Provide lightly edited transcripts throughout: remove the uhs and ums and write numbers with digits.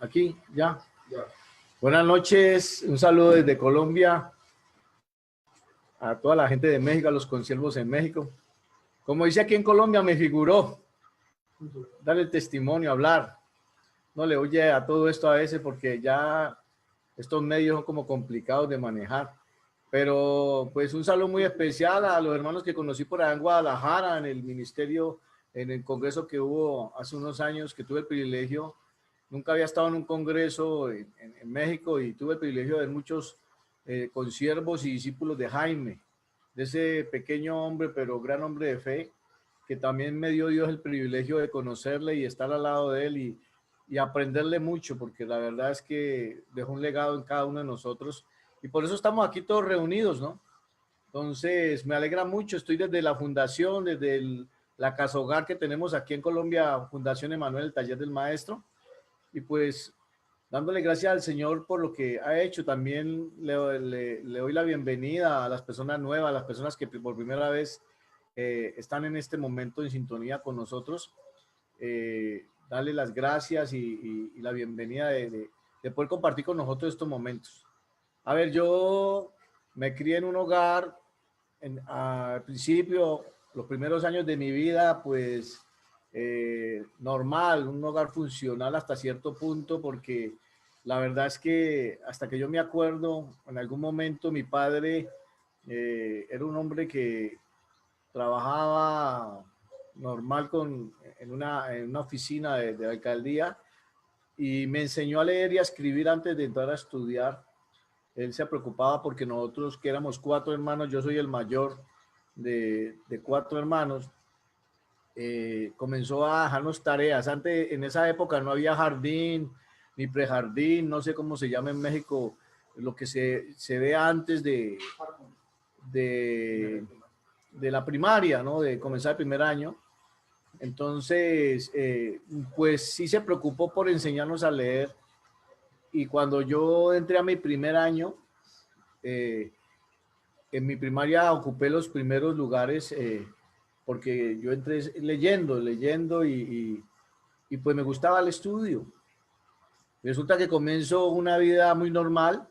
Aquí, ya. Buenas noches, un saludo desde Colombia a toda la gente de México, a los consiervos en México. Como dice aquí en Colombia, me figuró dar el testimonio, hablar. No le oye a todo esto a veces porque ya estos medios son como complicados de manejar. Pero pues un saludo muy especial a los hermanos que conocí por allá en Guadalajara, en el ministerio, en el congreso que hubo hace unos años, que tuve el privilegio. Nunca había estado en un congreso en México y tuve el privilegio de ver muchos consiervos y discípulos de Jaime, de ese pequeño hombre, pero gran hombre de fe, que también me dio Dios el privilegio de conocerle y estar al lado de él y aprenderle mucho, porque la verdad es que dejó un legado en cada uno de nosotros y por eso estamos aquí todos reunidos, ¿no? Entonces, me alegra mucho, estoy desde la fundación, desde la casa hogar que tenemos aquí en Colombia, Fundación Emanuel, el Taller del Maestro, y pues dándole gracias al Señor por lo que ha hecho. También le doy la bienvenida a las personas nuevas, a las personas que por primera vez están en este momento en sintonía con nosotros. Darle las gracias y la bienvenida de poder compartir con nosotros estos momentos. A ver, yo me crié en un hogar, al principio, los primeros años de mi vida, pues normal, un hogar funcional hasta cierto punto, porque la verdad es que hasta que yo me acuerdo, en algún momento mi padre era un hombre que trabajaba normal en una oficina de la alcaldía y me enseñó a leer y a escribir antes de entrar a estudiar. Él se preocupaba porque nosotros, que éramos 4 hermanos, yo soy el mayor de 4 hermanos, comenzó a dejarnos tareas. Antes, en esa época no había jardín ni prejardín, no sé cómo se llama en México, lo que se ve antes de, de la primaria, ¿no? De comenzar el primer año. Entonces, pues sí se preocupó por enseñarnos a leer. Y cuando yo entré a mi primer año, en mi primaria ocupé los primeros lugares porque yo entré leyendo y pues me gustaba el estudio. Resulta que comenzó una vida muy normal,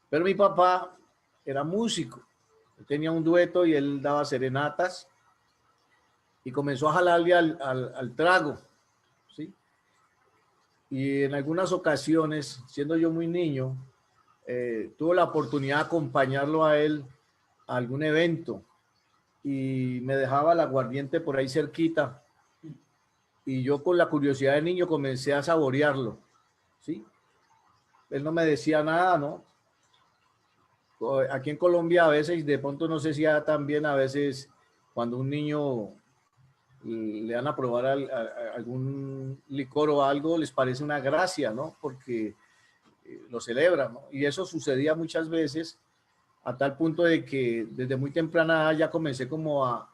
pero mi papá era músico. Él tenía un dueto y él daba serenatas y comenzó a jalarle al trago, ¿sí? Y en algunas ocasiones, siendo yo muy niño, tuve la oportunidad de acompañarlo a él a algún evento y me dejaba el aguardiente por ahí cerquita y yo con la curiosidad de niño comencé a saborearlo, ¿sí? Él no me decía nada, ¿no? Aquí en Colombia a veces, de pronto no sé si también a veces cuando un niño le dan a probar algún licor o algo, les parece una gracia, ¿no? Porque lo celebran, ¿no? Y eso sucedía muchas veces a tal punto de que desde muy temprana edad ya comencé como a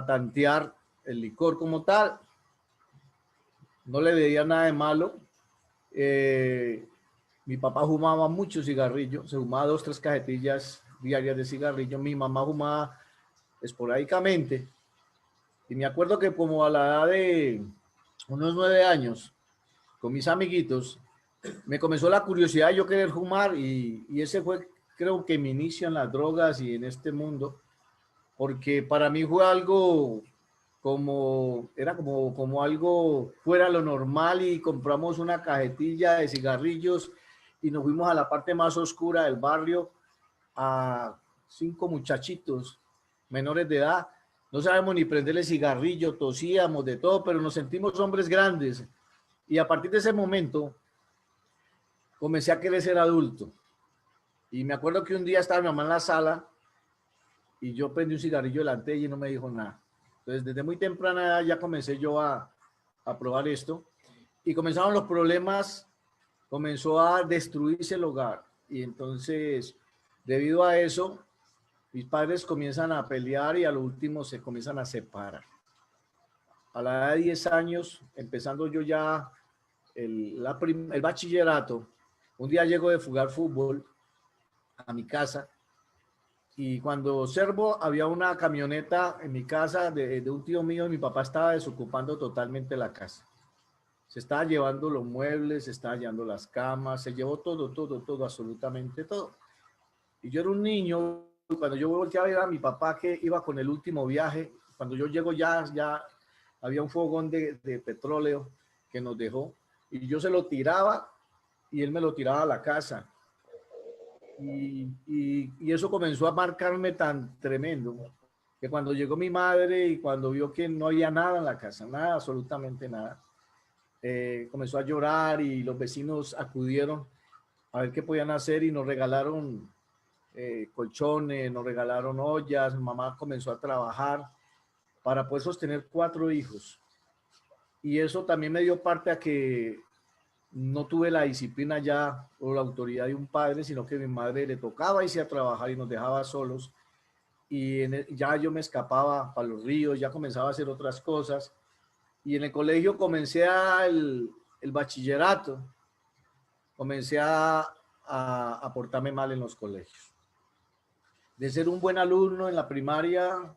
tantear el licor como tal. No le veía nada de malo. Mi papá fumaba mucho cigarrillo, se fumaba 2, 3 cajetillas diarias de cigarrillo. Mi mamá fumaba esporádicamente. Y me acuerdo que como a la edad de unos 9 años, con mis amiguitos, me comenzó la curiosidad de yo querer fumar y ese fue, creo que mi inicio en las drogas y en este mundo, porque para mí fue algo era como algo fuera de lo normal y compramos una cajetilla de cigarrillos y nos fuimos a la parte más oscura del barrio a 5 muchachitos menores de edad. No sabemos ni prenderle cigarrillo, tosíamos de todo, pero nos sentimos hombres grandes. Y a partir de ese momento comencé a querer ser adulto. Y me acuerdo que un día estaba mi mamá en la sala y yo prendí un cigarrillo delante de ella y no me dijo nada. Entonces, desde muy temprana edad ya comencé yo a probar esto. Y comenzaron los problemas, comenzó a destruirse el hogar. Y entonces, debido a eso, mis padres comienzan a pelear y a lo último se comienzan a separar. A la edad de 10 años, empezando yo ya el bachillerato, un día llego de jugar fútbol a mi casa y cuando observo había una camioneta en mi casa de un tío mío y mi papá estaba desocupando totalmente la casa. Se estaba llevando los muebles, se estaba llevando las camas, se llevó todo, absolutamente todo. Y yo era un niño, cuando yo volteaba a ver a mi papá que iba con el último viaje, cuando yo llego ya había un fogón de petróleo que nos dejó, y yo se lo tiraba y él me lo tiraba a la casa. Y eso comenzó a marcarme tan tremendo, que cuando llegó mi madre y cuando vio que no había nada en la casa, nada, absolutamente nada, comenzó a llorar y los vecinos acudieron a ver qué podían hacer y nos regalaron colchones, nos regalaron ollas. Mi mamá comenzó a trabajar para poder sostener 4 hijos. Y eso también me dio parte a que no tuve la disciplina ya o la autoridad de un padre, sino que mi madre le tocaba irse a trabajar y nos dejaba solos. Y ya yo me escapaba para los ríos, ya comenzaba a hacer otras cosas. Y en el colegio comencé el bachillerato, comencé a portarme mal en los colegios. De ser un buen alumno en la primaria,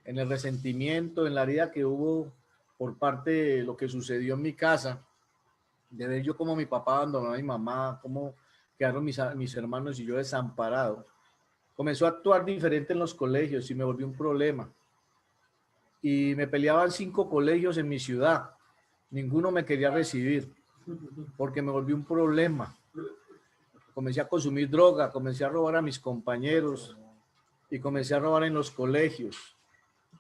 en el resentimiento, en la herida que hubo por parte de lo que sucedió en mi casa, de ver yo cómo mi papá abandonó a mi mamá, cómo quedaron mis hermanos y yo desamparado. Comenzó a actuar diferente en los colegios y me volvió un problema. Y me peleaban 5 colegios en mi ciudad. Ninguno me quería recibir porque me volvió un problema. Comencé a consumir droga, comencé a robar a mis compañeros y comencé a robar en los colegios.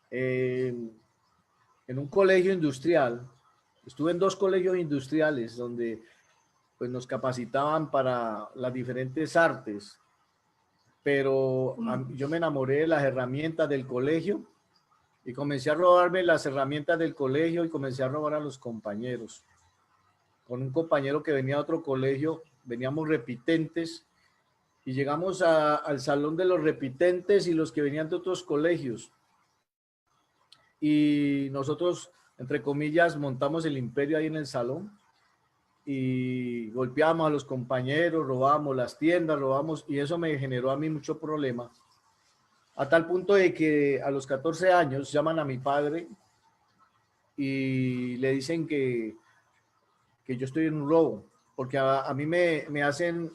En un colegio industrial, estuve en 2 colegios industriales donde pues, nos capacitaban para las diferentes artes, pero yo me enamoré de las herramientas del colegio y comencé a robarme las herramientas del colegio y comencé a robar a los compañeros. Con un compañero que venía de otro colegio, veníamos repitentes y llegamos al salón de los repitentes y los que venían de otros colegios. Y nosotros, entre comillas, montamos el imperio ahí en el salón y golpeamos a los compañeros, robamos las tiendas, robamos, y eso me generó a mí mucho problema. A tal punto de que a los 14 años llaman a mi padre y le dicen que yo estoy en un robo, porque a mí me hacen,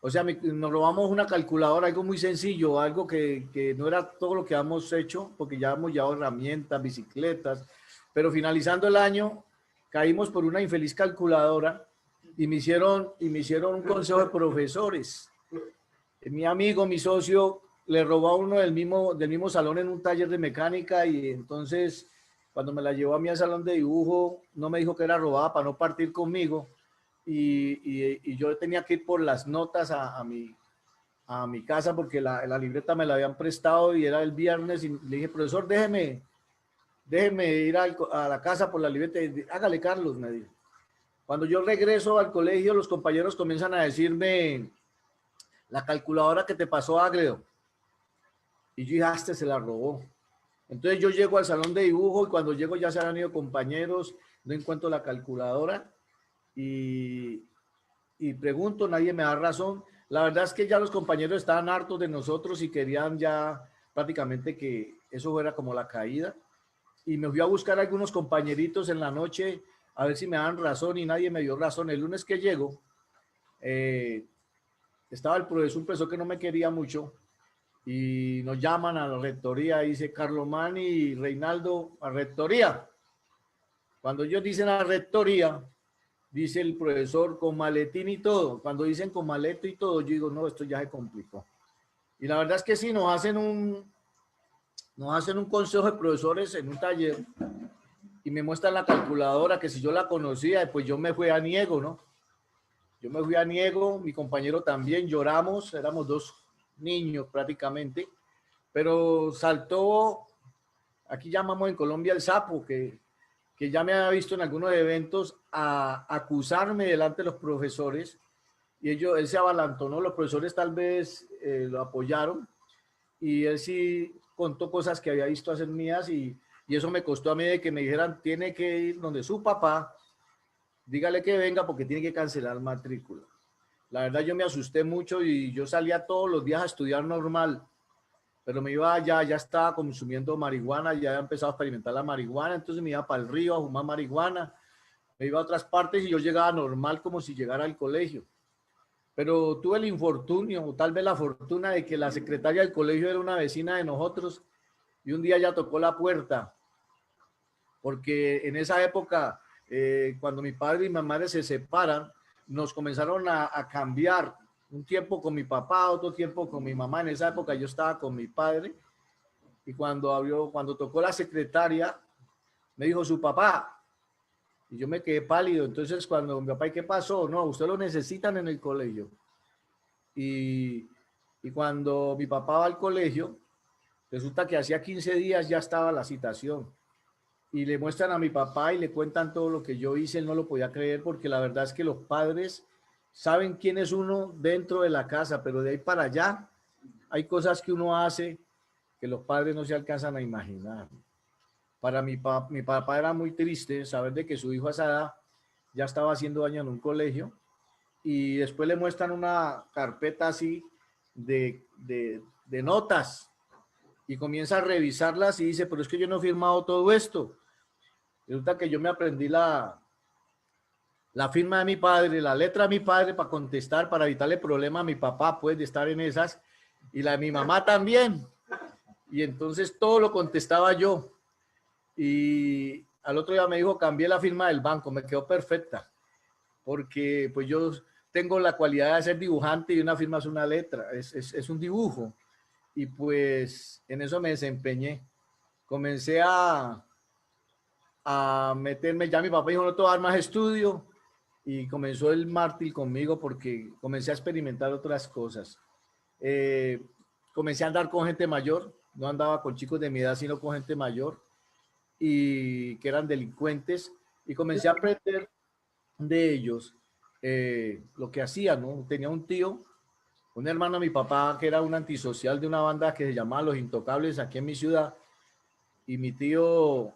o sea, nos robamos una calculadora, algo muy sencillo, algo que no era todo lo que habíamos hecho, porque ya hemos llevado herramientas, bicicletas, pero finalizando el año caímos por una infeliz calculadora y me hicieron un consejo de profesores. Mi amigo, mi socio, le robó a uno del mismo salón en un taller de mecánica y entonces cuando me la llevó a mí al salón de dibujo no me dijo que era robada para no partir conmigo y yo tenía que ir por las notas a mi casa porque la libreta me la habían prestado y era el viernes y le dije, profesor, déjeme ir a la casa por la libreta. Hágale, Carlos, me dijo. Cuando yo regreso al colegio, los compañeros comienzan a decirme, la calculadora que te pasó, Agledo. Y yo dije, se la robó. Entonces yo llego al salón de dibujo y cuando llego ya se han ido compañeros, no encuentro la calculadora y pregunto, nadie me da razón. La verdad es que ya los compañeros estaban hartos de nosotros y querían ya prácticamente que eso fuera como la caída. Y me fui a buscar a algunos compañeritos en la noche a ver si me dan razón y nadie me dio razón. El lunes que llego, estaba un profesor que no me quería mucho y nos llaman a la rectoría, dice Carlomán y Reinaldo a rectoría. Cuando ellos dicen a rectoría, dice el profesor con maletín y todo. Cuando dicen con maleta y todo, yo digo, no, esto ya se complicó. Y la verdad es que sí, nos hacen un consejo de profesores en un taller y me muestran la calculadora que si yo la conocía, pues yo me fui a niego, ¿no? Yo me fui a niego, mi compañero también, lloramos, éramos 2 niños prácticamente, pero saltó, aquí llamamos en Colombia el sapo, que ya me había visto en algunos eventos a acusarme delante de los profesores y él se avalantonó, los profesores tal vez lo apoyaron y él sí contó cosas que había visto hacer mías y eso me costó a mí de que me dijeran, tiene que ir donde su papá, dígale que venga porque tiene que cancelar matrícula. La verdad yo me asusté mucho y yo salía todos los días a estudiar normal, pero me iba ya estaba consumiendo marihuana, ya había empezado a experimentar la marihuana, entonces me iba para el río a fumar marihuana, me iba a otras partes y yo llegaba normal como si llegara al colegio. Pero tuve el infortunio, o tal vez la fortuna de que la secretaria del colegio era una vecina de nosotros y un día ya tocó la puerta, porque en esa época, cuando mi padre y mi madre se separan, nos comenzaron a cambiar, un tiempo con mi papá, otro tiempo con mi mamá. En esa época yo estaba con mi padre y cuando tocó la secretaria, me dijo su papá, y yo me quedé pálido. Entonces cuando mi papá, ¿y qué pasó? No, usted lo necesitan en el colegio. Y cuando mi papá va al colegio, resulta que hacía 15 días ya estaba la citación. Y le muestran a mi papá y le cuentan todo lo que yo hice. Él no lo podía creer porque la verdad es que los padres saben quién es uno dentro de la casa, pero de ahí para allá hay cosas que uno hace que los padres no se alcanzan a imaginar. Para mi papá era muy triste saber de que su hijo a esa edad ya estaba haciendo daño en un colegio, y después le muestran una carpeta así de notas y comienza a revisarlas y dice, pero es que yo no he firmado todo esto. Resulta que yo me aprendí la firma de mi padre, la letra de mi padre para contestar, para evitarle problema a mi papá, pues, de estar en esas, y la de mi mamá también. Y entonces todo lo contestaba yo. Y al otro día me dijo, cambié la firma del banco, me quedó perfecta, porque pues yo tengo la cualidad de ser dibujante y una firma es una letra, es un dibujo. Y pues en eso me desempeñé. Comencé a meterme, ya mi papá dijo, no te voy a dar más estudio, y comenzó el mártir conmigo porque comencé a experimentar otras cosas. Comencé a andar con gente mayor, no andaba con chicos de mi edad, sino con gente mayor, y que eran delincuentes, y comencé a aprender de ellos lo que hacían, ¿no? Tenía un tío, un hermano de mi papá, que era un antisocial de una banda que se llamaba Los Intocables aquí en mi ciudad, y mi tío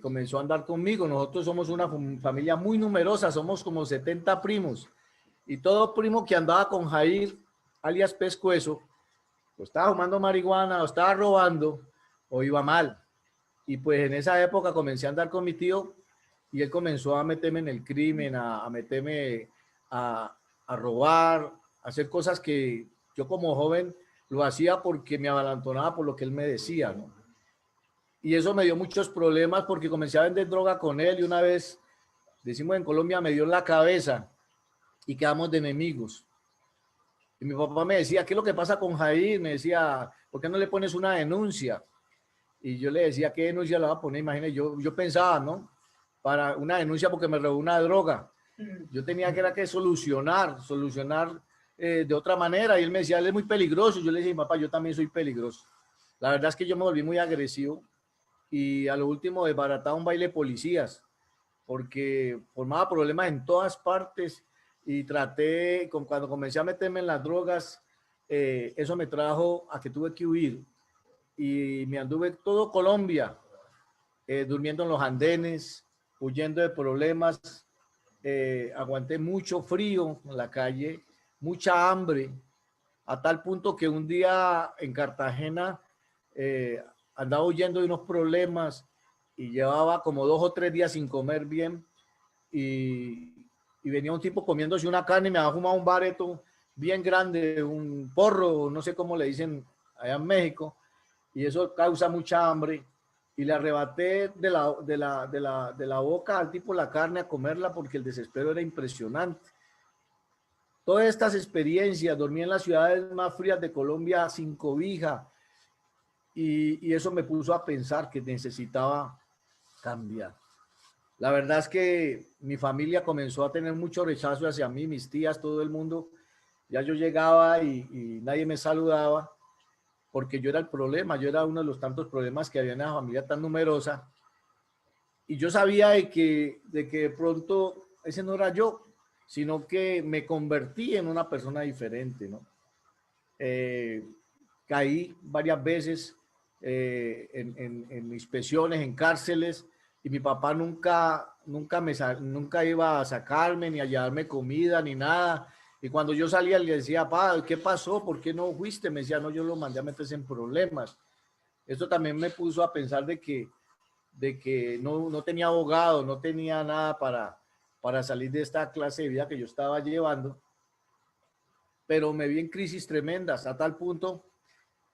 comenzó a andar conmigo. Nosotros somos una familia muy numerosa, somos como 70 primos, y todo primo que andaba con Jair, alias Pescuezo, o estaba fumando marihuana, o estaba robando, o iba mal. Y pues en esa época comencé a andar con mi tío, y él comenzó a meterme en el crimen, a meterme a robar, a hacer cosas que yo como joven lo hacía porque me abalantonaba por lo que él me decía, ¿no? Y eso me dio muchos problemas porque comencé a vender droga con él, y una vez, decimos en Colombia, me dio en la cabeza y quedamos de enemigos. Y mi papá me decía, ¿qué es lo que pasa con Jair? Me decía, ¿por qué no le pones una denuncia? Y yo le decía, ¿qué denuncia le va a poner? Imagínate, yo pensaba, ¿no? Para una denuncia porque me robó una droga. Yo tenía que solucionar de otra manera. Y él me decía, él es muy peligroso. Yo le decía, papá, yo también soy peligroso. La verdad es que yo me volví muy agresivo, y a lo último desbarataba un baile de policías porque formaba problemas en todas partes, y cuando comencé a meterme en las drogas, eso me trajo a que tuve que huir, y me anduve todo Colombia, durmiendo en los andenes, huyendo de problemas. Aguanté mucho frío en la calle, mucha hambre, a tal punto que un día en Cartagena andaba huyendo de unos problemas y llevaba como 2 o 3 días sin comer bien, y venía un tipo comiéndose una carne y me había fumado un bareto bien grande, un porro, no sé cómo le dicen allá en México, y eso causa mucha hambre, y le arrebaté de la boca al tipo la carne a comerla porque el desespero era impresionante. Todas estas experiencias, dormí en las ciudades más frías de Colombia sin cobija, y eso me puso a pensar que necesitaba cambiar. La verdad es que mi familia comenzó a tener mucho rechazo hacia mí, mis tías, todo el mundo. Ya yo llegaba y nadie me saludaba porque yo era el problema, yo era uno de los tantos problemas que había en la familia tan numerosa. Y yo sabía de que de pronto ese no era yo, sino que me convertí en una persona diferente, ¿no? Caí varias veces en inspecciones, en cárceles, y mi papá nunca iba a sacarme ni a llevarme comida ni nada. Y cuando yo salía le decía, papá, ¿qué pasó? ¿Por qué no fuiste? Me decía, no, yo lo mandé a meterse en problemas. Esto también me puso a pensar de que de que no tenía abogado, no tenía nada para salir de esta clase de vida que yo estaba llevando, pero me vi en crisis tremendas a tal punto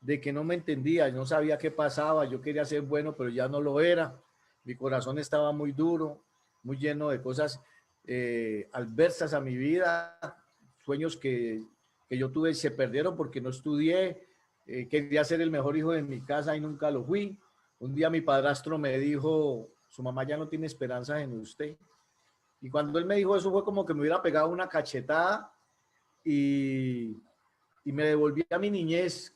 de que no me entendía, no sabía qué pasaba, yo quería ser bueno, pero ya no lo era, mi corazón estaba muy duro, muy lleno de cosas adversas a mi vida, sueños que yo tuve se perdieron porque no estudié, quería ser el mejor hijo de mi casa y nunca lo fui. Un día mi padrastro me dijo, su mamá ya no tiene esperanza en usted. Y cuando él me dijo eso fue como que me hubiera pegado una cachetada y, y me devolví a mi niñez,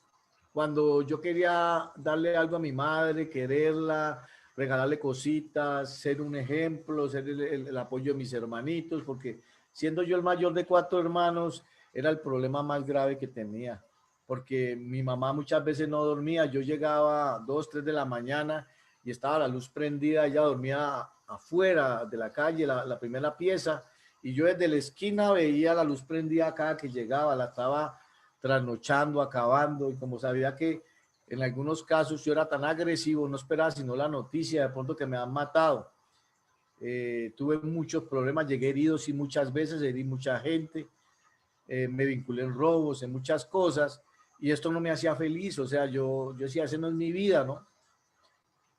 cuando yo quería darle algo a mi madre, quererla, regalarle cositas, ser un ejemplo, ser el apoyo de mis hermanitos, porque siendo yo el mayor de 4 hermanos, era el problema más grave que tenía, porque mi mamá muchas veces no dormía, yo llegaba a 2, 3 de la mañana y estaba la luz prendida, ella dormía afuera de la calle, la primera pieza, y yo desde la esquina veía la luz prendida cada que llegaba, la estaba trasnochando, acabando, y como sabía que en algunos casos yo era tan agresivo, no esperaba sino la noticia de pronto que me han matado. Tuve muchos problemas, llegué herido sí muchas veces, herí mucha gente, me vinculé en robos, en muchas cosas, y esto no me hacía feliz, o sea, yo decía, esa no es mi vida, ¿no?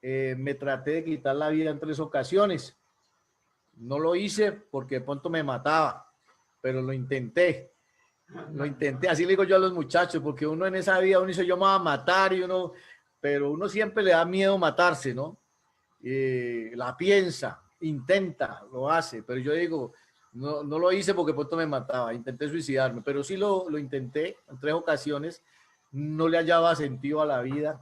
Me traté de quitar la vida en 3 ocasiones, no lo hice porque de pronto me mataba, pero lo intenté. Lo intenté, así le digo yo a los muchachos, porque uno en esa vida, uno dice yo me voy a matar, y uno, pero uno siempre le da miedo matarse, ¿no? La piensa, intenta, lo hace, pero yo digo, no lo hice porque pronto me mataba, intenté suicidarme, pero sí lo intenté en 3 ocasiones, no le hallaba sentido a la vida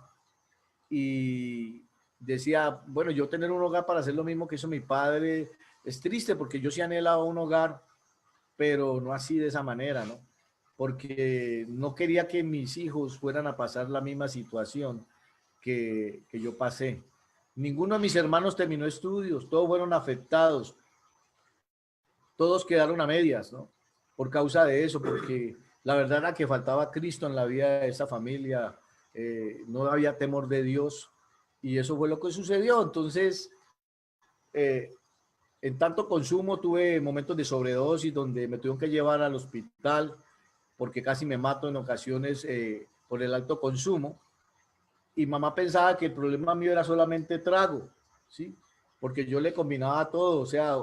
y decía, bueno, yo tener un hogar para hacer lo mismo que hizo mi padre, es triste porque yo sí anhelaba un hogar, pero no así de esa manera, ¿no? Porque no quería que mis hijos fueran a pasar la misma situación que yo pasé. Ninguno de mis hermanos terminó estudios, todos fueron afectados, todos quedaron a medias, ¿no? Por causa de eso, porque la verdad era que faltaba Cristo en la vida de esa familia, no había temor de Dios, y eso fue lo que sucedió. Entonces, eh, en tanto consumo tuve momentos de sobredosis donde me tuvieron que llevar al hospital porque casi me mato en ocasiones por el alto consumo. Y mamá pensaba que el problema mío era solamente trago, ¿sí? Porque yo le combinaba todo, o sea,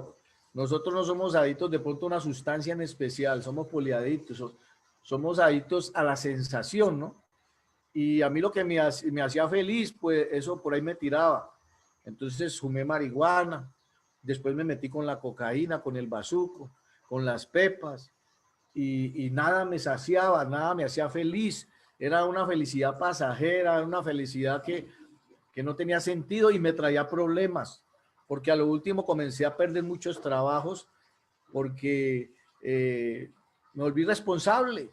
nosotros no somos adictos de pronto a una sustancia en especial, somos poliadictos, somos adictos a la sensación, ¿no? Y a mí lo que me hacía feliz, pues eso por ahí me tiraba. Entonces fumé marihuana, después me metí con la cocaína, con el bazuco, con las pepas, y nada me saciaba, nada me hacía feliz. Era una felicidad pasajera, una felicidad que no tenía sentido y me traía problemas, porque a lo último comencé a perder muchos trabajos porque me volví responsable.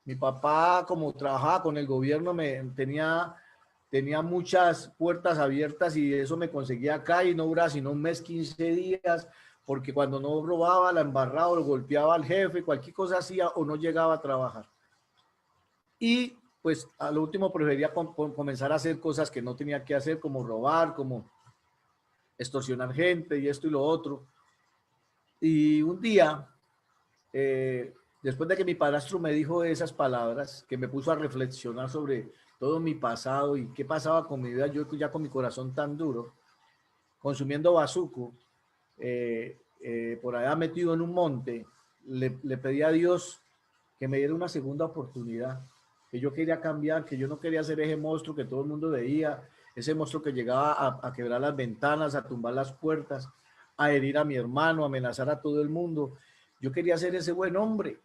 Mi papá, como trabajaba con el gobierno, tenía muchas puertas abiertas y eso me conseguía acá y no duraba sino un mes, 15 días, porque cuando no robaba, la embarraba o lo golpeaba al jefe, cualquier cosa hacía o no llegaba a trabajar. Y pues a lo último prefería comenzar a hacer cosas que no tenía que hacer, como robar, como extorsionar gente y esto y lo otro. Y un día, eh, después de que mi padrastro me dijo esas palabras, que me puso a reflexionar sobre todo mi pasado y qué pasaba con mi vida, yo ya con mi corazón tan duro, consumiendo bazuco, por allá metido en un monte, le pedí a Dios que me diera una segunda oportunidad, que yo quería cambiar, que yo no quería ser ese monstruo que todo el mundo veía, ese monstruo que llegaba a quebrar las ventanas, a tumbar las puertas, a herir a mi hermano, a amenazar a todo el mundo. Yo quería ser ese buen hombre,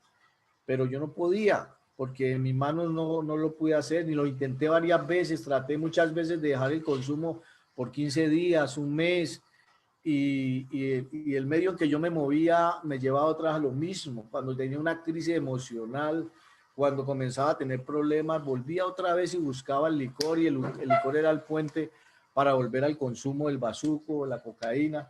pero yo no podía, porque en mis manos no lo pude hacer, ni lo intenté varias veces, traté muchas veces de dejar el consumo por 15 días, un mes, y el medio en que yo me movía me llevaba otra a lo mismo. Cuando tenía una crisis emocional, cuando comenzaba a tener problemas, volvía otra vez y buscaba el licor, y el licor era el puente para volver al consumo del bazuco, la cocaína,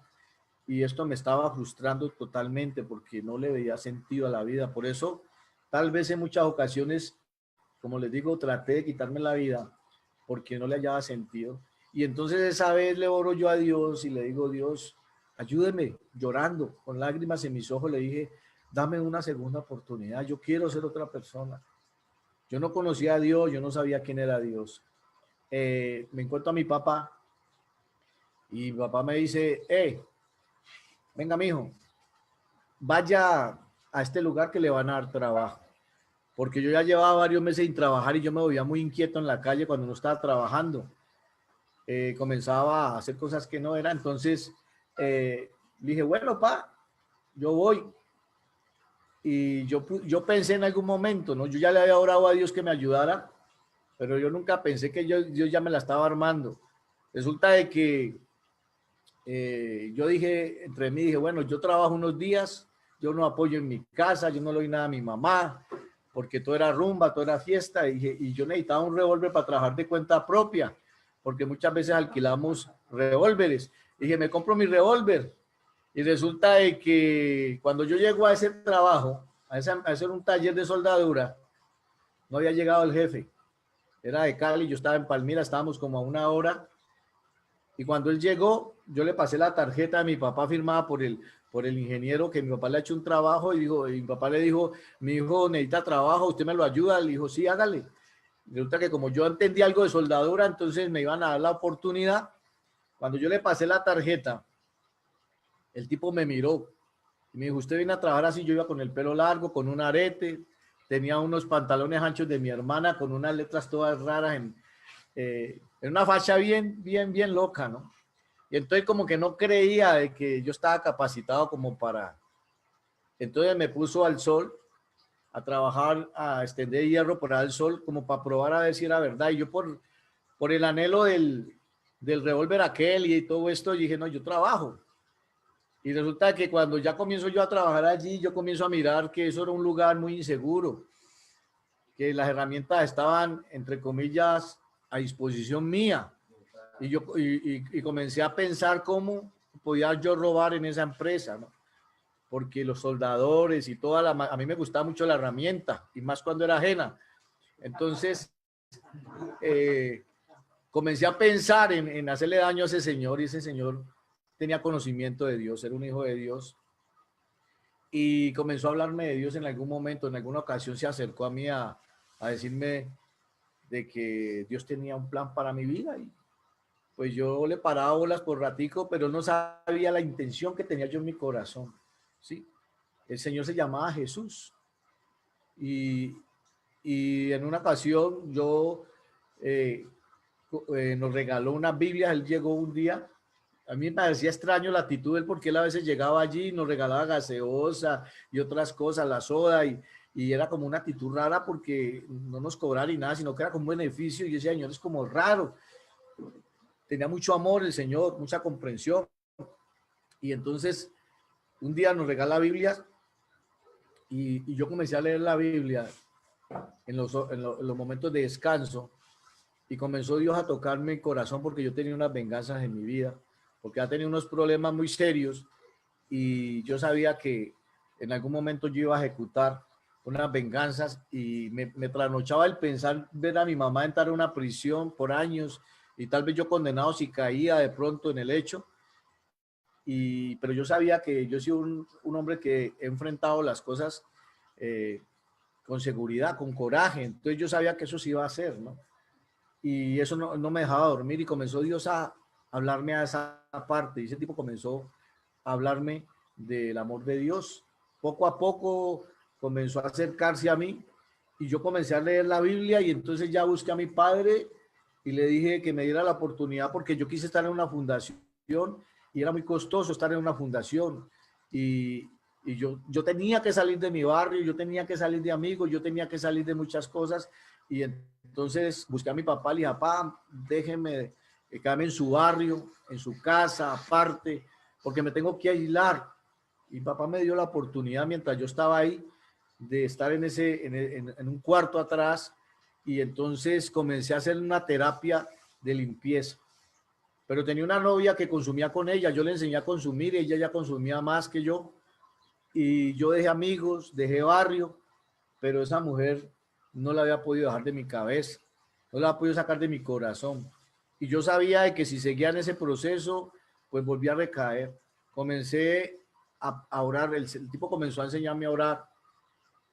y esto me estaba frustrando totalmente porque no le veía sentido a la vida. Por eso, tal vez en muchas ocasiones, como les digo, traté de quitarme la vida porque no le hallaba sentido. Y entonces esa vez le oro yo a Dios y le digo, Dios, ayúdeme, llorando, con lágrimas en mis ojos, le dije, dame una segunda oportunidad, yo quiero ser otra persona. Yo no conocía a Dios, yo no sabía quién era Dios. Me encuentro a mi papá y mi papá me dice, venga, mijo, vaya a este lugar que le van a dar trabajo. Porque yo ya llevaba varios meses sin trabajar y yo me veía muy inquieto en la calle cuando no estaba trabajando. Comenzaba a hacer cosas que no eran. Entonces dije, bueno, pa, yo voy. Y yo pensé en algún momento, ¿no? Yo ya le había orado a Dios que me ayudara, pero yo nunca pensé que Dios ya me la estaba armando. Resulta de que yo dije, entre mí, dije, bueno, yo trabajo unos días, yo no apoyo en mi casa, yo no le doy nada a mi mamá, porque todo era rumba, todo era fiesta, y yo necesitaba un revólver para trabajar de cuenta propia, porque muchas veces alquilamos revólveres. Dije, me compro mi revólver, y resulta de que cuando yo llego a ese trabajo, a hacer un taller de soldadura, no había llegado el jefe, era de Cali, yo estaba en Palmira, estábamos como a 1 hora, y cuando él llegó, yo le pasé la tarjeta de mi papá firmada por el ingeniero, que mi papá le ha hecho un trabajo, y mi papá le dijo, mi hijo necesita trabajo, ¿usted me lo ayuda? Le dijo, sí, hágale. Resulta que como yo entendí algo de soldadura, entonces me iban a dar la oportunidad. Cuando yo le pasé la tarjeta, el tipo me miró y me dijo, usted viene a trabajar así. Yo iba con el pelo largo, con un arete, tenía unos pantalones anchos de mi hermana con unas letras todas raras en una facha bien loca, ¿no? Y entonces como que no creía de que yo estaba capacitado como para... Entonces me puso al sol a trabajar, a extender hierro por al sol, como para probar a ver si era verdad. Y yo por el anhelo del revólver aquel y todo esto, dije, no, yo trabajo. Y resulta que cuando ya comienzo yo a trabajar allí, yo comienzo a mirar que eso era un lugar muy inseguro, que las herramientas estaban, entre comillas, a disposición mía. Y yo comencé a pensar cómo podía yo robar en esa empresa, ¿no? Porque los soldadores y a mí me gustaba mucho la herramienta, y más cuando era ajena. Entonces, comencé a pensar en hacerle daño a ese señor, y ese señor tenía conocimiento de Dios, era un hijo de Dios, y comenzó a hablarme de Dios en algún momento, en alguna ocasión se acercó a mí a decirme de que Dios tenía un plan para mi vida, y pues yo le paraba bolas por ratico, pero no sabía la intención que tenía yo en mi corazón, ¿sí? El Señor se llamaba Jesús, y, y en una ocasión nos regaló una Biblia. Él llegó un día, a mí me parecía extraño la actitud de él, porque él a veces llegaba allí y nos regalaba gaseosa y otras cosas, la soda, y era como una actitud rara, porque no nos cobraba ni nada, sino que era como un beneficio, y ese señor es como raro. Tenía mucho amor el Señor, mucha comprensión, y entonces un día nos regala Biblias, y yo comencé a leer la Biblia en los momentos de descanso, y comenzó Dios a tocarme el corazón, porque yo tenía unas venganzas en mi vida, porque ha tenido unos problemas muy serios, y yo sabía que en algún momento yo iba a ejecutar unas venganzas, y me trasnochaba el pensar ver a mi mamá entrar en una prisión por años, y tal vez yo condenado si caía de pronto en el hecho. Pero yo sabía que yo soy un hombre que he enfrentado las cosas eh, con seguridad, con coraje. Entonces yo sabía que eso se iba a hacer, ¿no? Y eso no me dejaba dormir, y comenzó Dios a hablarme a esa parte, y ese tipo comenzó a hablarme del amor de Dios. Poco a poco comenzó a acercarse a mí, y yo comencé a leer la Biblia, y entonces ya busqué a mi padre y le dije que me diera la oportunidad, porque yo quise estar en una fundación, y era muy costoso estar en una fundación, y, y yo tenía que salir de mi barrio, yo tenía que salir de amigos, yo tenía que salir de muchas cosas. Y entonces busqué a mi papá, le dije, papá, déjeme quedarme en su barrio, en su casa, aparte, porque me tengo que aislar. Y papá me dio la oportunidad, mientras yo estaba ahí, de estar en un cuarto atrás, y entonces comencé a hacer una terapia de limpieza. Pero tenía una novia que consumía con ella, yo le enseñé a consumir, y ella ya consumía más que yo, y yo dejé amigos, dejé barrio, pero esa mujer no la había podido dejar de mi cabeza, no la había podido sacar de mi corazón. y yo sabía de que si seguía en ese proceso, pues volví a recaer. Comencé a orar, el tipo comenzó a enseñarme a orar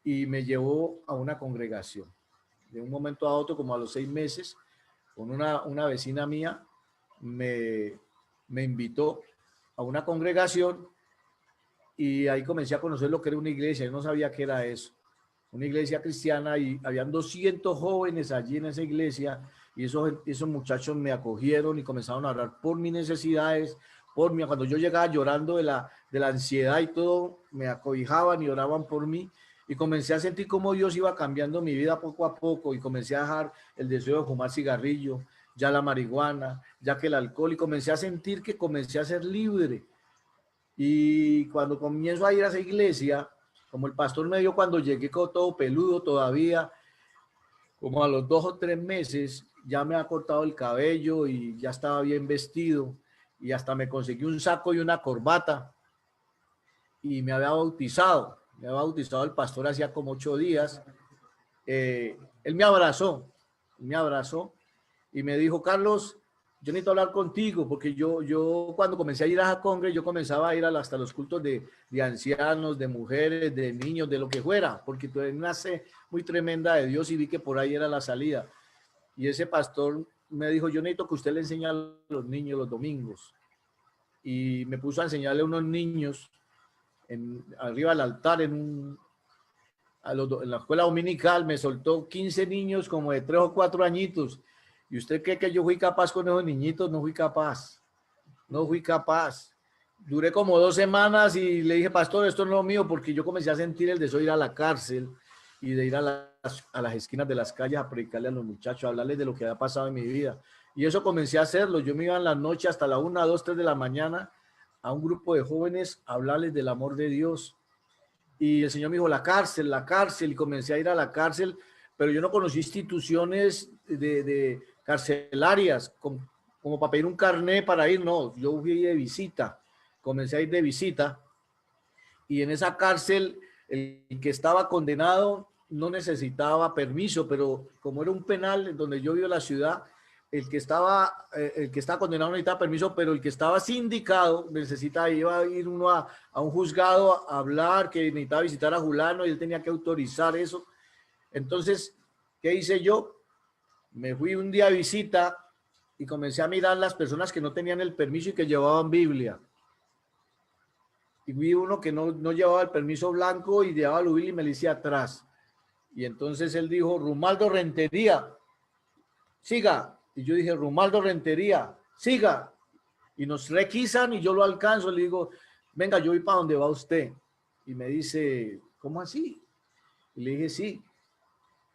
y me llevó a una congregación. De un momento a otro, como a los 6 meses, con una vecina mía, me invitó a una congregación y ahí comencé a conocer lo que era una iglesia. Yo no sabía qué era eso. Una iglesia cristiana y habían 200 jóvenes allí en esa iglesia y esos muchachos me acogieron y comenzaron a orar por mis necesidades, por mí. Cuando yo llegaba llorando de la ansiedad y todo, me acobijaban y oraban por mí y comencé a sentir cómo Dios iba cambiando mi vida poco a poco y comencé a dejar el deseo de fumar cigarrillo, ya la marihuana, ya que el alcohol y comencé a sentir que comencé a ser libre. Y cuando comienzo a ir a esa iglesia, como el pastor me dio cuando llegué con todo peludo todavía, como a los 2 o 3 meses, ya me ha cortado el cabello y ya estaba bien vestido y hasta me conseguí un saco y una corbata y me había bautizado. Me había bautizado el pastor hacía como 8 días. Él me abrazó y me dijo, Carlos, yo necesito hablar contigo, porque yo cuando comencé a ir a Congre, yo comenzaba a ir hasta los cultos de ancianos, de mujeres, de niños, de lo que fuera, porque tuve una fe muy tremenda de Dios y vi que por ahí era la salida. Y ese pastor me dijo, yo necesito que usted le enseñe a los niños los domingos. Y me puso a enseñarle a unos niños arriba del altar en la escuela dominical, me soltó 15 niños como de 3 o 4 añitos. ¿Y usted cree que yo fui capaz con esos niñitos? No fui capaz. No fui capaz. Duré como 2 semanas y le dije, pastor, esto no es lo mío, porque yo comencé a sentir el deseo de ir a la cárcel y de ir a las esquinas de las calles a predicarle a los muchachos, a hablarles de lo que había pasado en mi vida. Y eso comencé a hacerlo. Yo me iba en la noche hasta la 1, 2, 3 de la mañana a un grupo de jóvenes a hablarles del amor de Dios. Y el Señor me dijo, la cárcel, y comencé a ir a la cárcel, pero yo no conocí instituciones de carcelarias como para pedir un carné para ir, no, yo fui de visita, comencé a ir de visita, y en esa cárcel el que estaba condenado no necesitaba permiso, pero como era un penal donde yo vivo en la ciudad, el que estaba condenado no necesitaba permiso, pero el que estaba sindicado iba a ir uno a un juzgado a hablar que necesitaba visitar a Julano y él tenía que autorizar eso. Entonces, ¿qué hice yo? Me fui un día a visita y comencé a mirar las personas que no tenían el permiso y que llevaban Biblia. Y vi uno que no llevaba el permiso blanco y llevaba la Biblia y me le hice atrás. Y entonces él dijo, Rumaldo Rentería, siga. Y yo dije, Rumaldo Rentería, siga. Y nos requisan y yo lo alcanzo. Le digo, venga, yo voy para donde va usted. Y me dice, ¿cómo así? Y le dije, sí.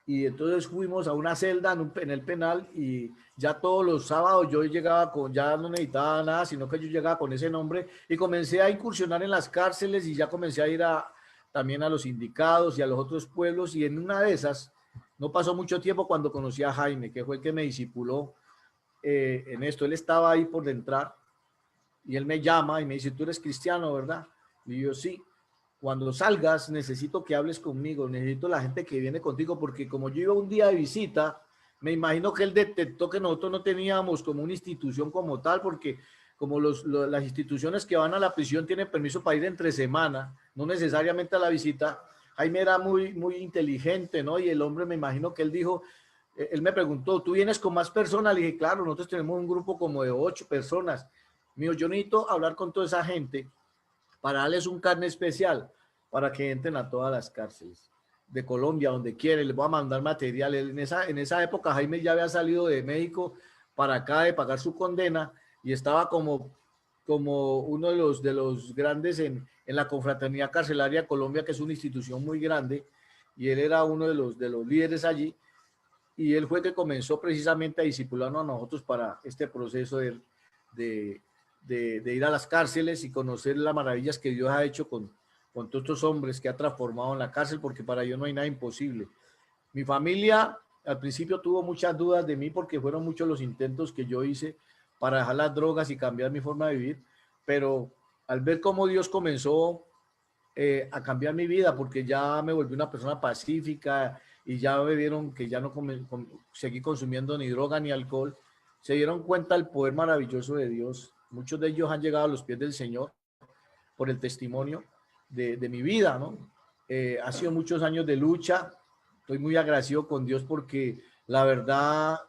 Y entonces fuimos a una celda en el penal y ya todos los sábados yo llegaba ya no necesitaba nada, sino que yo llegaba con ese nombre y comencé a incursionar en las cárceles y ya comencé a ir también a los sindicados y a los otros pueblos, y en una de esas, no pasó mucho tiempo cuando conocí a Jaime, que fue el que me discipuló en esto. Él estaba ahí por entrar y él me llama y me dice, tú eres cristiano, ¿verdad? Y yo, sí. Cuando salgas necesito que hables conmigo, necesito la gente que viene contigo, porque como yo iba un día de visita, me imagino que él detectó que nosotros no teníamos como una institución como tal, porque como las instituciones que van a la prisión tienen permiso para ir entre semana, no necesariamente a la visita. Jaime era muy, muy inteligente, ¿no? Y el hombre, me imagino que él dijo, él me preguntó, ¿tú vienes con más personas? Le dije, claro, nosotros tenemos un grupo como de 8 personas. Mío, yo necesito hablar con toda esa gente para darles un carnet especial para que entren a todas las cárceles de Colombia, donde quieren. Les voy a mandar material. En esa época Jaime ya había salido de México para acá de pagar su condena y estaba como uno de los grandes en la Confraternidad Carcelaria de Colombia, que es una institución muy grande, y él era uno de los líderes allí, y él fue que comenzó precisamente a discipularnos a nosotros para este proceso de ir a las cárceles y conocer las maravillas que Dios ha hecho con todos estos hombres que ha transformado en la cárcel, porque para Dios no hay nada imposible. Mi familia al principio tuvo muchas dudas de mí porque fueron muchos los intentos que yo hice para dejar las drogas y cambiar mi forma de vivir, pero al ver cómo Dios comenzó a cambiar mi vida, porque ya me volví una persona pacífica y ya me vieron que ya no seguí consumiendo ni droga ni alcohol, se dieron cuenta del poder maravilloso de Dios. Muchos de ellos han llegado a los pies del Señor por el testimonio de mi vida, ¿no? Ha sido muchos años de lucha. Estoy muy agradecido con Dios porque la verdad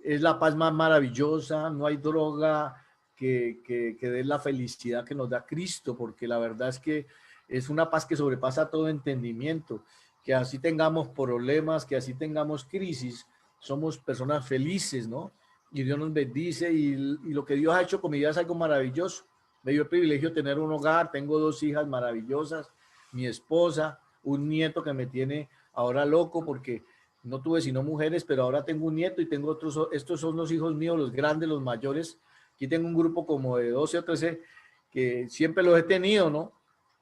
es la paz más maravillosa. No hay droga que dé la felicidad que nos da Cristo, porque la verdad es que es una paz que sobrepasa todo entendimiento. Que así tengamos problemas, que así tengamos crisis, somos personas felices, ¿no? Y Dios nos bendice y lo que Dios ha hecho con mi vida es algo maravilloso. Me dio el privilegio de tener un hogar, tengo 2 hijas maravillosas, mi esposa, un nieto que me tiene ahora loco porque no tuve sino mujeres, pero ahora tengo un nieto y tengo otros, estos son los hijos míos, los grandes, los mayores. Aquí tengo un grupo como de 12 o 13 que siempre los he tenido, ¿no?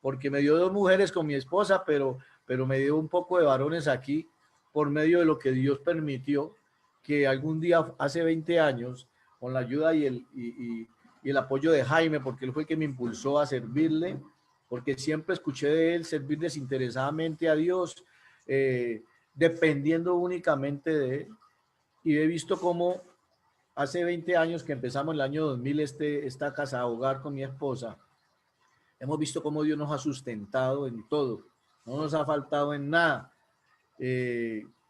Porque me dio 2 mujeres con mi esposa, pero me dio un poco de varones aquí por medio de lo que Dios permitió que algún día, hace 20 años, con la ayuda y el apoyo de Jaime, porque él fue el que me impulsó a servirle, porque siempre escuché de él servir desinteresadamente a Dios, dependiendo únicamente de él. Y he visto cómo hace 20 años que empezamos el año 2000 esta casa hogar con mi esposa, hemos visto cómo Dios nos ha sustentado en todo, no nos ha faltado en nada.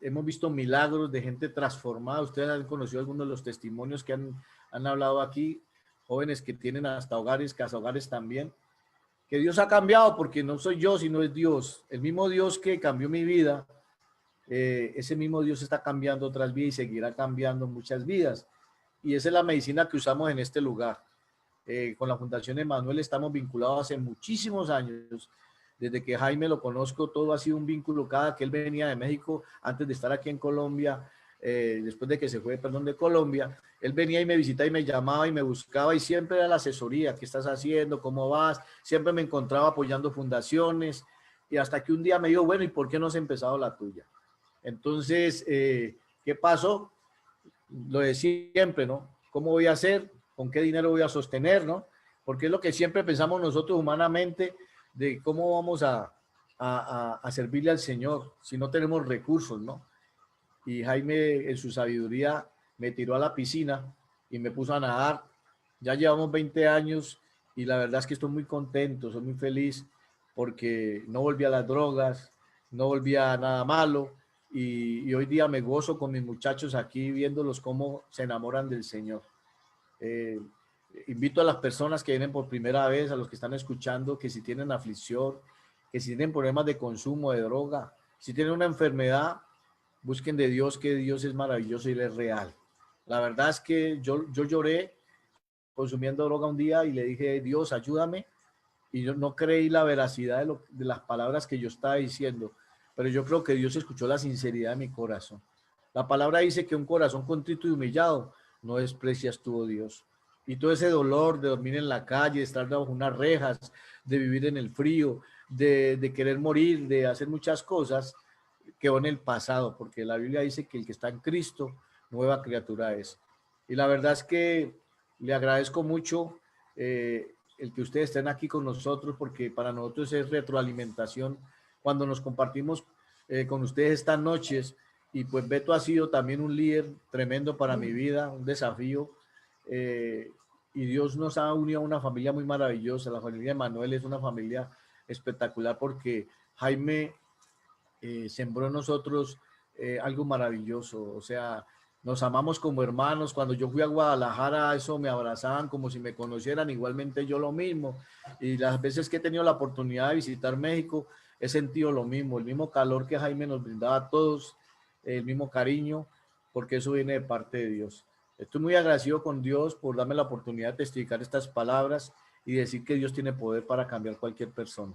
Hemos visto milagros de gente transformada. Ustedes han conocido algunos de los testimonios que han hablado aquí, jóvenes que tienen hasta hogares, casa hogares también, que Dios ha cambiado porque no soy yo, sino es Dios. El mismo Dios que cambió mi vida, ese mismo Dios está cambiando otras vidas y seguirá cambiando muchas vidas. Y esa es la medicina que usamos en este lugar. Con la Fundación Emanuel estamos vinculados hace muchísimos años. Desde que Jaime lo conozco, todo ha sido un vínculo. Cada que él venía de México, antes de estar aquí en Colombia, después de que se fue, perdón, de Colombia, él venía y me visitaba y me llamaba y me buscaba y siempre era la asesoría. ¿Qué estás haciendo? ¿Cómo vas? Siempre me encontraba apoyando fundaciones y hasta que un día me dijo, bueno, ¿y por qué no has empezado la tuya? Entonces, ¿qué pasó? Lo de siempre, ¿no? ¿Cómo voy a hacer? ¿Con qué dinero voy a sostener, no? Porque es lo que siempre pensamos nosotros humanamente de cómo vamos a servirle al Señor si no tenemos recursos, ¿no? Y Jaime en su sabiduría me tiró a la piscina y me puso a nadar. Ya llevamos 20 años y la verdad es que estoy muy contento, soy muy feliz porque no volví a las drogas, no volví a nada malo y hoy día me gozo con mis muchachos aquí viéndolos cómo se enamoran del Señor. Eh, Invito a las personas que vienen por primera vez, a los que están escuchando, que si tienen aflicción, que si tienen problemas de consumo de droga, si tienen una enfermedad, busquen de Dios, que Dios es maravilloso y Él es real. La verdad es que yo lloré consumiendo droga un día y le dije, Dios, ayúdame. Y yo no creí la veracidad de las palabras que yo estaba diciendo, pero yo creo que Dios escuchó la sinceridad de mi corazón. La palabra dice que un corazón contrito y humillado no desprecias tú, oh Dios. Y todo ese dolor de dormir en la calle, de estar bajo unas rejas, de vivir en el frío, de querer morir, de hacer muchas cosas, quedó en el pasado, porque la Biblia dice que el que está en Cristo, nueva criatura es. Y la verdad es que le agradezco mucho el que ustedes estén aquí con nosotros, porque para nosotros es retroalimentación cuando nos compartimos con ustedes estas noches. Y pues Beto ha sido también un líder tremendo para mi vida, un desafío. Y Dios nos ha unido a una familia muy maravillosa. La familia de Manuel es una familia espectacular porque Jaime sembró en nosotros algo maravilloso. O sea, nos amamos como hermanos. Cuando yo fui a Guadalajara, eso me abrazaban como si me conocieran, igualmente yo lo mismo. Y las veces que he tenido la oportunidad de visitar México, he sentido lo mismo, el mismo calor que Jaime nos brindaba a todos, el mismo cariño, porque eso viene de parte de Dios. Estoy muy agradecido con Dios por darme la oportunidad de testificar estas palabras y decir que Dios tiene poder para cambiar cualquier persona.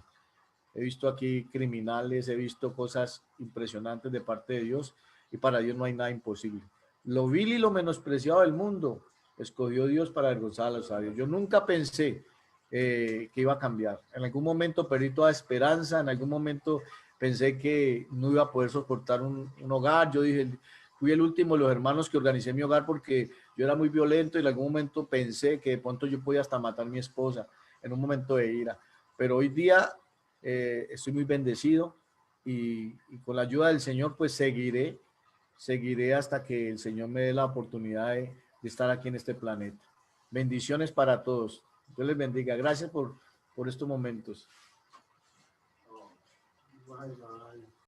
He visto aquí criminales, he visto cosas impresionantes de parte de Dios y para Dios no hay nada imposible. Lo vil y lo menospreciado del mundo escogió Dios para avergonzar a los sabios. Yo nunca pensé que iba a cambiar. En algún momento perdí toda esperanza, en algún momento pensé que no iba a poder soportar un hogar. Yo dije, fui el último de los hermanos que organicé mi hogar porque yo era muy violento y en algún momento pensé que de pronto yo podía hasta matar a mi esposa en un momento de ira. Pero hoy día estoy muy bendecido y con la ayuda del Señor pues seguiré hasta que el Señor me dé la oportunidad de estar aquí en este planeta. Bendiciones para todos. Dios les bendiga. Gracias por estos momentos. Bye, bye.